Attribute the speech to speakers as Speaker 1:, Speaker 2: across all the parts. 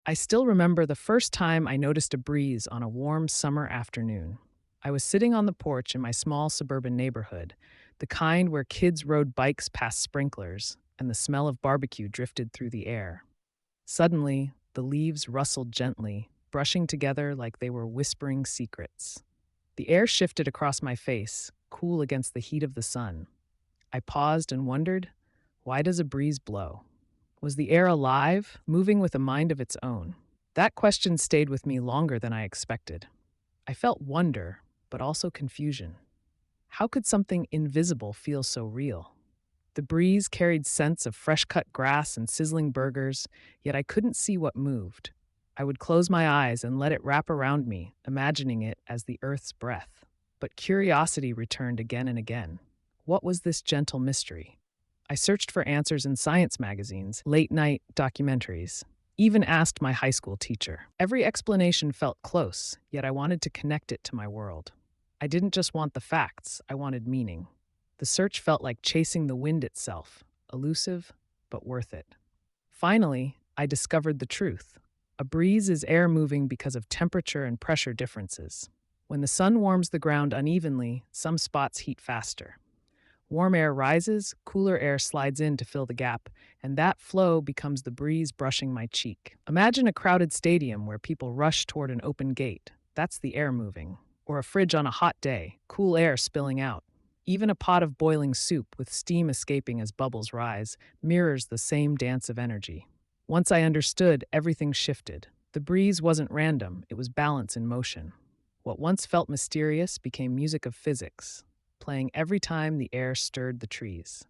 Speaker 1: I still remember the first time I noticed a breeze on a warm summer afternoon. I was sitting on the porch in my small suburban neighborhood, the kind where kids rode bikes past sprinklers and the smell of barbecue drifted through the air. Suddenly, the leaves rustled gently, brushing together like they were whispering secrets. The air shifted across my face, cool against the heat of the sun. I paused and wondered, why does a breeze blow? Was the air alive, moving with a mind of its own? That question stayed with me longer than I expected. I felt wonder, but also confusion. How could something invisible feel so real? The breeze carried scents of fresh cut grass and sizzling burgers, yet I couldn't see what moved. I would close my eyes and let it wrap around me, imagining it as the earth's breath. But curiosity returned again and again. What was this gentle mystery? I searched for answers in science magazines, late night documentaries, even asked my high school teacher. Every explanation felt close, yet I wanted to connect it to my world. I didn't just want the facts, I wanted meaning. The search felt like chasing the wind itself, elusive, but worth it. Finally, I discovered the truth. A breeze is air moving because of temperature and pressure differences. When the sun warms the ground unevenly, some spots heat faster. Warm air rises, cooler air slides in to fill the gap, and that flow becomes the breeze brushing my cheek. Imagine a crowded stadium where people rush toward an open gate. That's the air moving. Or a fridge on a hot day, cool air spilling out. Even a pot of boiling soup with steam escaping as bubbles rise mirrors the same dance of energy. Once I understood, everything shifted. The breeze wasn't random, it was balance in motion. What once felt mysterious became music of physics, playing every time the air stirred the trees.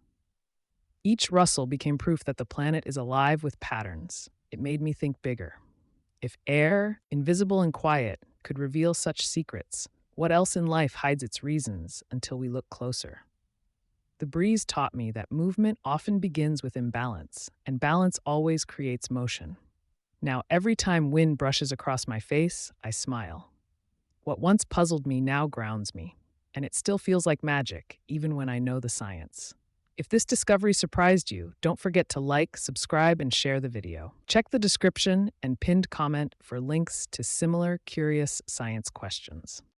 Speaker 1: Each rustle became proof that the planet is alive with patterns. It made me think bigger. If air, invisible and quiet, could reveal such secrets, what else in life hides its reasons until we look closer? The breeze taught me that movement often begins with imbalance, and balance always creates motion. Now, every time wind brushes across my face, I smile. What once puzzled me now grounds me, and it still feels like magic, even when I know the science. If this discovery surprised you, don't forget to like, subscribe, and share the video. Check the description and pinned comment for links to similar curious science questions.